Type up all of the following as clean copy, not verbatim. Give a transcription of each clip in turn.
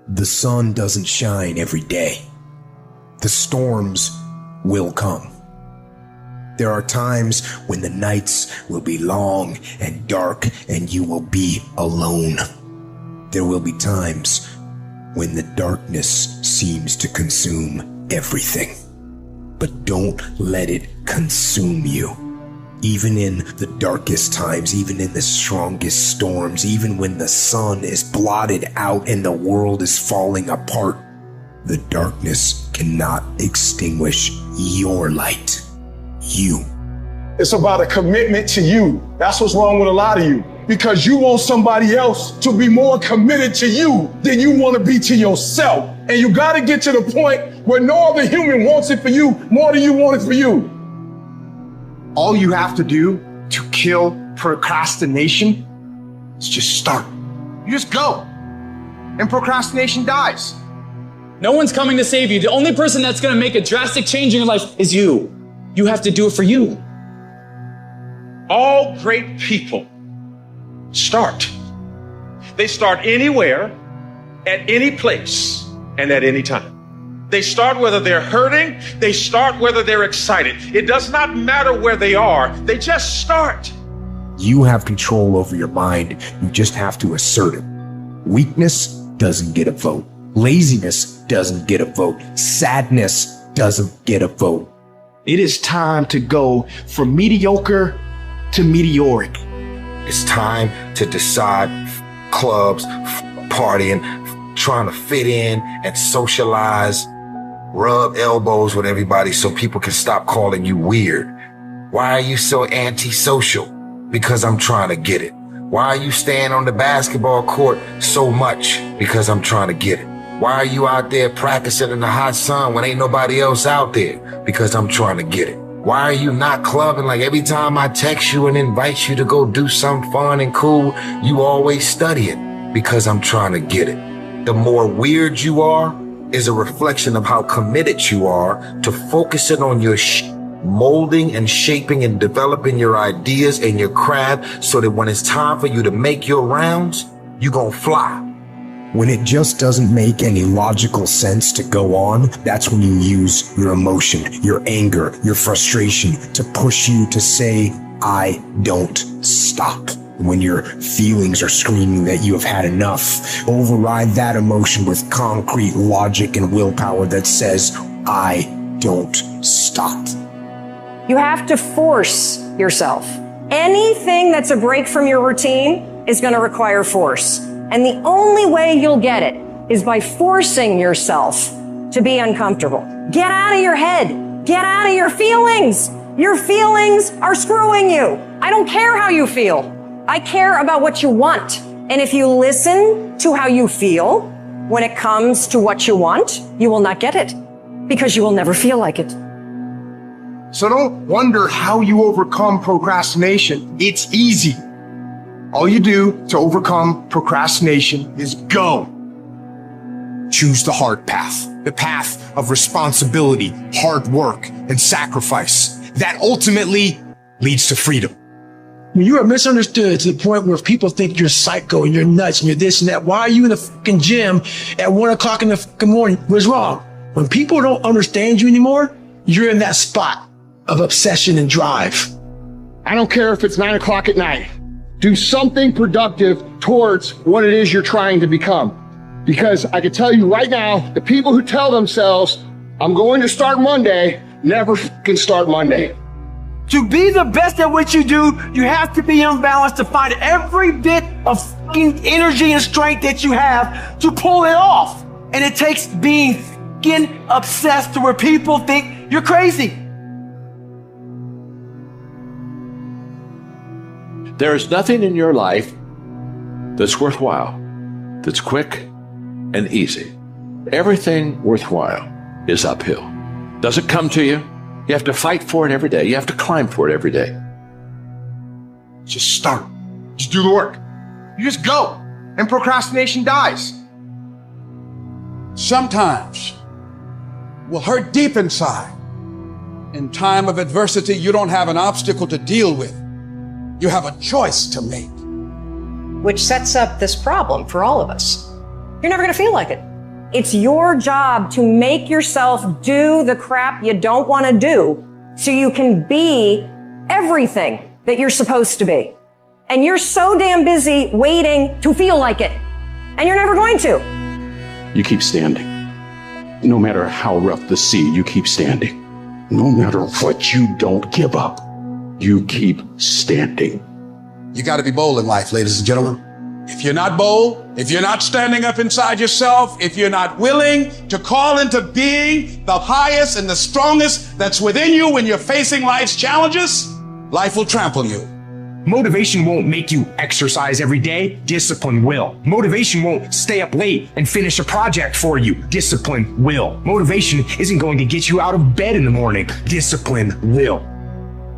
The sun doesn't shine every day. The storms will come. There are times when the nights will be long and dark and you will be alone. There will be times when the darkness seems to consume everything. But don't let it consume you. Even in the darkest times, even in the strongest storms, even when the sun is blotted out and the world is falling apart, the darkness cannot extinguish your light. You. It's about a commitment to you. That's what's wrong with a lot of you. Because you want somebody else to be more committed to you than you want to be to yourself. And you got to get to the point where no other human wants it for you more than you want it for you. All you have to do to kill procrastination is just start. You just go. And procrastination dies. No one's coming to save you. The only person that's going to make a drastic change in your life is you. You have to do it for you. All great people start. They start anywhere, at any place, and at any time. They start whether they're hurting, they start whether they're excited. It does not matter where they are, they just start. You have control over your mind, you just have to assert it. Weakness doesn't get a vote. Laziness doesn't get a vote. Sadness doesn't get a vote. It is time to go from mediocre to meteoric. It's time to decide clubs, partying, trying to fit in and socialize, rub elbows with everybody so people can stop calling you weird. Why are you so antisocial? Because I'm trying to get it. Why are you staying on the basketball court so much? Because I'm trying to get it. Why are you out there practicing in the hot sun when ain't nobody else out there? Because I'm trying to get it. Why are you not clubbing? Like every time I text you and invite you to go do something fun and cool, you always studying. Because I'm trying to get it. The more weird you are is a reflection of how committed you are to focusing on your molding and shaping and developing your ideas and your craft so that when it's time for you to make your rounds, you gonna fly. When it just doesn't make any logical sense to go on, that's when you use your emotion, your anger, your frustration to push you to say, I don't stop. When your feelings are screaming that you have had enough, override that emotion with concrete logic and willpower that says, I don't stop. You have to force yourself. Anything that's a break from your routine is going to require force. And the only way you'll get it is by forcing yourself to be uncomfortable. Get out of your head. Get out of your feelings. Your feelings are screwing you. I don't care how you feel. I care about what you want. And if you listen to how you feel when it comes to what you want, you will not get it because you will never feel like it. So don't wonder how you overcome procrastination. It's easy. All you do to overcome procrastination is go. Choose the hard path, the path of responsibility, hard work, and sacrifice. That ultimately leads to freedom. You are misunderstood to the point where people think you're psycho and you're nuts and you're this and that. Why are you in the fucking gym at 1 o'clock in the fucking morning? What's wrong? When people don't understand you anymore, you're in that spot of obsession and drive. I don't care if it's 9 o'clock at night. Do something productive towards what it is you're trying to become. Because I can tell you right now, the people who tell themselves, I'm going to start Monday, never fucking start Monday. To be the best at what you do, you have to be in balance to find every bit of fucking energy and strength that you have to pull it off. And it takes being fucking obsessed to where people think you're crazy. There is nothing in your life that's worthwhile, that's quick and easy. Everything worthwhile is uphill. Doesn't come to you. You have to fight for it every day. You have to climb for it every day. Just start. Just do the work. You just go. And procrastination dies. Sometimes we'll hurt deep inside. In time of adversity, you don't have an obstacle to deal with. You have a choice to make. Which sets up this problem for all of us. You're never going to feel like it. It's your job to make yourself do the crap you don't want to do so you can be everything that you're supposed to be. And you're so damn busy waiting to feel like it. And you're never going to. You keep standing. No matter how rough the sea, you keep standing. No matter what, you don't give up. You keep standing. You got to be bold in life, ladies and gentlemen. If you're not bold, if you're not standing up inside yourself, if you're not willing to call into being the highest and the strongest that's within you when you're facing life's challenges, life will trample you. Motivation won't make you exercise every day. Discipline will. Motivation won't stay up late and finish a project for you. Discipline will. Motivation isn't going to get you out of bed in the morning. Discipline will.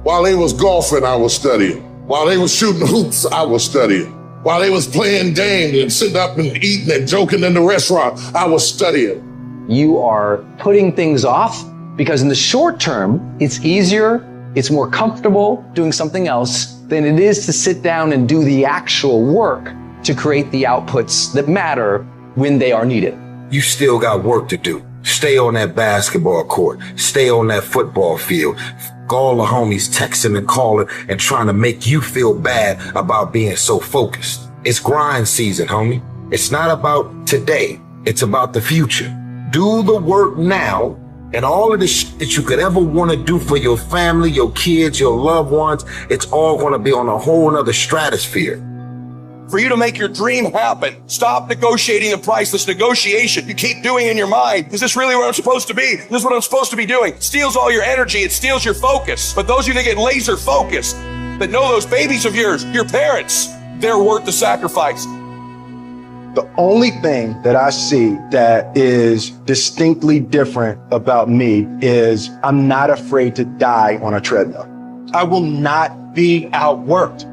While they was golfing, I was studying. While they was shooting hoops, I was studying. While they was playing games and sitting up and eating and joking in the restaurant, I was studying. You are putting things off because in the short term, it's easier, it's more comfortable doing something else than it is to sit down and do the actual work to create the outputs that matter when they are needed. You still got work to do. Stay on that basketball court. Stay on that football field. All the homies texting and calling and trying to make you feel bad about being so focused. It's grind season, homie. It's not about today. It's about the future. Do the work now, and all of the shit that you could ever want to do for your family, your kids, your loved ones, it's all going to be on a whole nother stratosphere. For you to make your dream happen, stop negotiating a priceless negotiation. You keep doing in your mind, is this really where I'm supposed to be? Is this what I'm supposed to be doing? It steals all your energy. It steals your focus. But those of you that get laser focused, that know those babies of yours, your parents, they're worth the sacrifice. The only thing that I see that is distinctly different about me is I'm not afraid to die on a treadmill. I will not be outworked.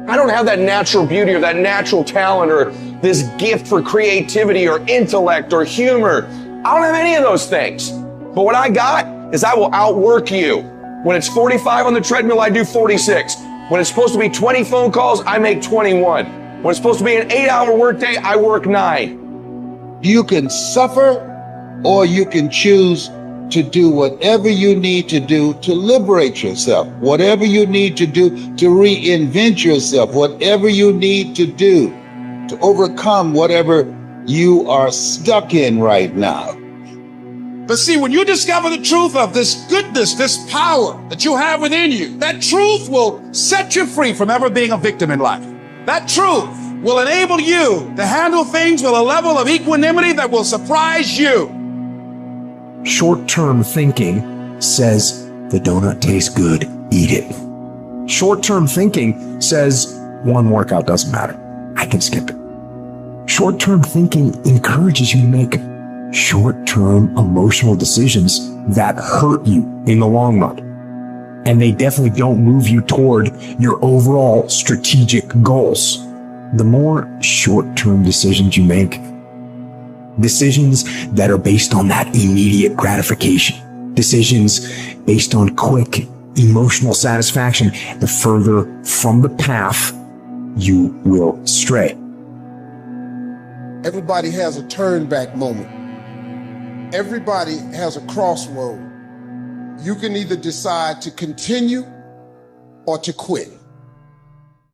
I don't have that natural beauty or that natural talent or this gift for creativity or intellect or humor. I don't have any of those things. But what I got is I will outwork you. When it's 45 on the treadmill, I do 46. When it's supposed to be 20 phone calls, I make 21. When it's supposed to be an 8-hour workday, I work 9. You can suffer or you can choose to do whatever you need to do to liberate yourself, whatever you need to do to reinvent yourself, whatever you need to do to overcome whatever you are stuck in right now. But see, when you discover the truth of this goodness, this power that you have within you, that truth will set you free from ever being a victim in life. That truth will enable you to handle things with a level of equanimity that will surprise you. Short-term thinking says the donut tastes good, eat it. Short-term thinking says one workout doesn't matter, I can skip it. Short-term thinking encourages you to make short-term emotional decisions that hurt you in the long run. And they definitely don't move you toward your overall strategic goals. The more short-term decisions you make, decisions that are based on that immediate gratification, decisions based on quick emotional satisfaction, the further from the path you will stray. Everybody has a turn back moment. Everybody has a crossroad. You can either decide to continue or to quit.